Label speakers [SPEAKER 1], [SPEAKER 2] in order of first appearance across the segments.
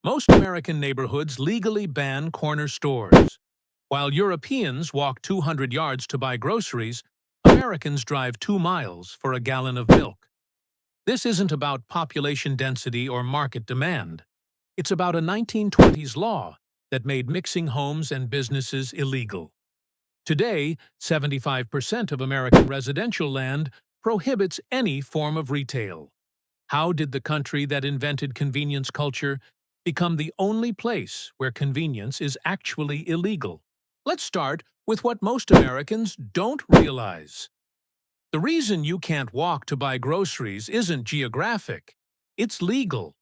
[SPEAKER 1] Most American neighborhoods legally ban corner stores. While Europeans walk 200 yards to buy groceries, Americans drive 2 miles for a gallon of milk. This isn't about population density or market demand. It's about a 1920s law that made mixing homes and businesses illegal. Today, 75% of American residential land prohibits any form of retail. How did the country that invented convenience culture become the only place where convenience is actually illegal? Let's start with what most Americans don't realize. The reason you can't walk to buy groceries isn't geographic, it's legal.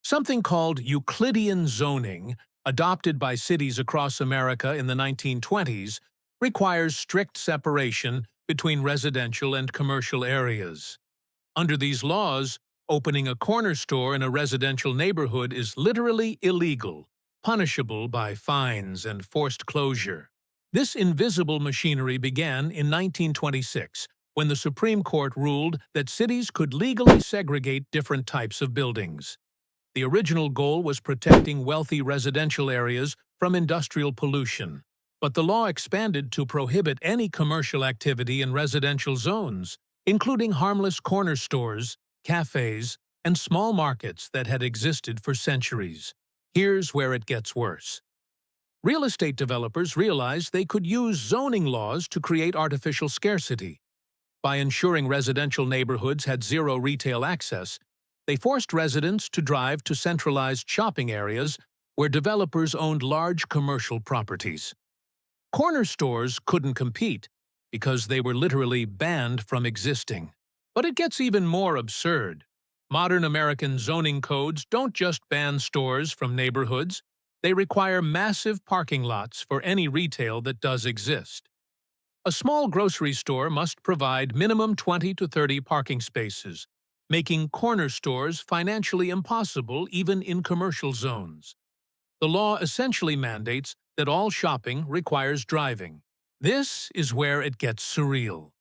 [SPEAKER 1] Something called Euclidean zoning, adopted by cities across America in the 1920s, requires strict separation between residential and commercial areas. Under these laws, opening a corner store in a residential neighborhood is literally illegal, punishable by fines and forced closure. This invisible machinery began in 1926, when the Supreme Court ruled that cities could legally segregate different types of buildings. The original goal was protecting wealthy residential areas from industrial pollution, but the law expanded to prohibit any commercial activity in residential zones, including harmless corner stores, cafes, and small markets that had existed for centuries. Here's where it gets worse. Real estate developers realized they could use zoning laws to create artificial scarcity. By ensuring residential neighborhoods had zero retail access, they forced residents to drive to centralized shopping areas where developers owned large commercial properties. Corner stores couldn't compete because they were literally banned from existing. But it gets even more absurd. Modern American zoning codes don't just ban stores from neighborhoods, they require massive parking lots for any retail that does exist. A small grocery store must provide minimum 20 to 30 parking spaces, making corner stores financially impossible even in commercial zones. The law essentially mandates that all shopping requires driving. This is where it gets surreal.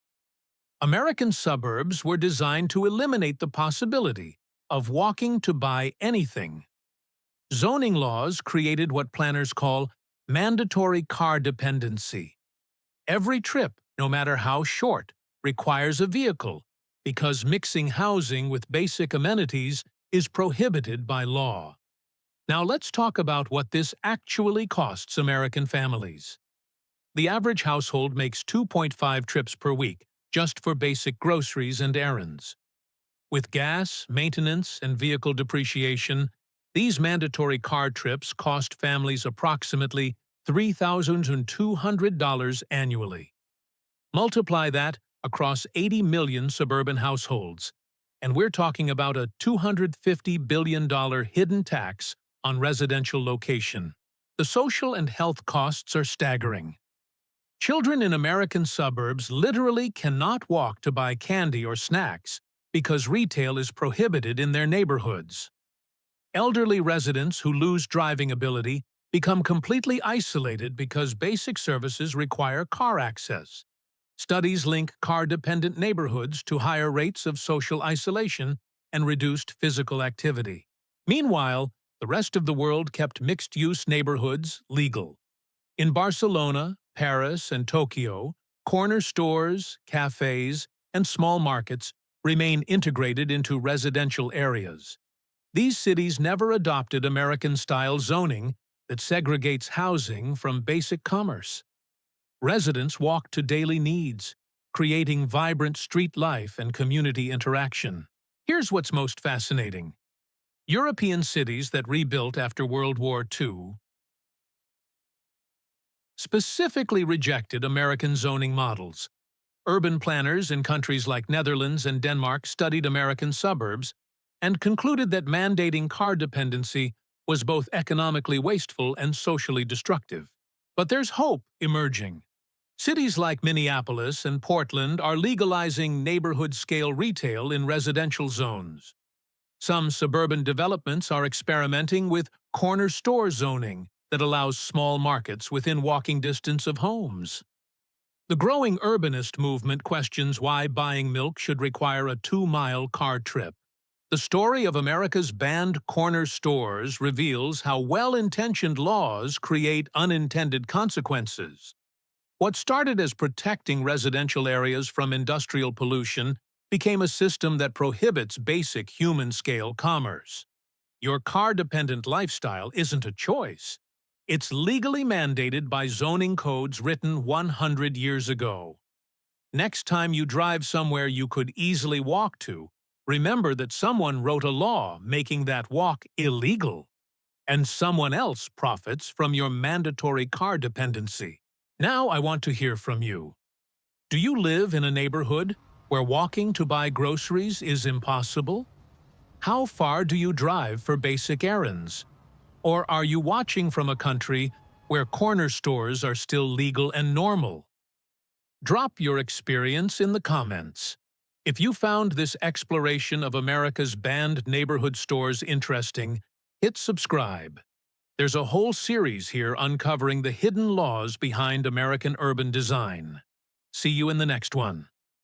[SPEAKER 1] American suburbs were designed to eliminate the possibility of walking to buy anything. Zoning laws created what planners call mandatory car dependency. Every trip, no matter how short, requires a vehicle because mixing housing with basic amenities is prohibited by law. Now let's talk about what this actually costs American families. The average household makes 2.5 trips per week just for basic groceries and errands. With gas, maintenance, and vehicle depreciation, these mandatory car trips cost families approximately $3,200 annually. Multiply that across 80 million suburban households, and we're talking about a $250 billion hidden tax on residential location. The social and health costs are staggering. Children in American suburbs literally cannot walk to buy candy or snacks because retail is prohibited in their neighborhoods. Elderly residents who lose driving ability become completely isolated because basic services require car access. Studies link car-dependent neighborhoods to higher rates of social isolation and reduced physical activity. Meanwhile, the rest of the world kept mixed-use neighborhoods legal. In Barcelona, Paris, and Tokyo, corner stores, cafes, and small markets remain integrated into residential areas. These cities never adopted American-style zoning that segregates housing from basic commerce. Residents walk to daily needs, creating vibrant street life and community interaction. Here's what's most fascinating. European cities that rebuilt after World War II specifically rejected American zoning models. Urban planners in countries like Netherlands and Denmark studied American suburbs and concluded that mandating car dependency was both economically wasteful and socially destructive. But there's hope emerging. Cities like Minneapolis and Portland are legalizing neighborhood-scale retail in residential zones. Some suburban developments are experimenting with corner store zoning that allows small markets within walking distance of homes. The growing urbanist movement questions why buying milk should require a 2-mile car trip. The story of America's banned corner stores reveals how well-intentioned laws create unintended consequences. What started as protecting residential areas from industrial pollution became a system that prohibits basic human-scale commerce. Your car-dependent lifestyle isn't a choice. It's legally mandated by zoning codes written 100 years ago. Next time you drive somewhere you could easily walk to, remember that someone wrote a law making that walk illegal, and someone else profits from your mandatory car dependency. Now I want to hear from you. Do you live in a neighborhood where walking to buy groceries is impossible? How far do you drive for basic errands? Or are you watching from a country where corner stores are still legal and normal? Drop your experience in the comments. If you found this exploration of America's banned neighborhood stores interesting, hit subscribe. There's a whole series here uncovering the hidden laws behind American urban design. See you in the next one.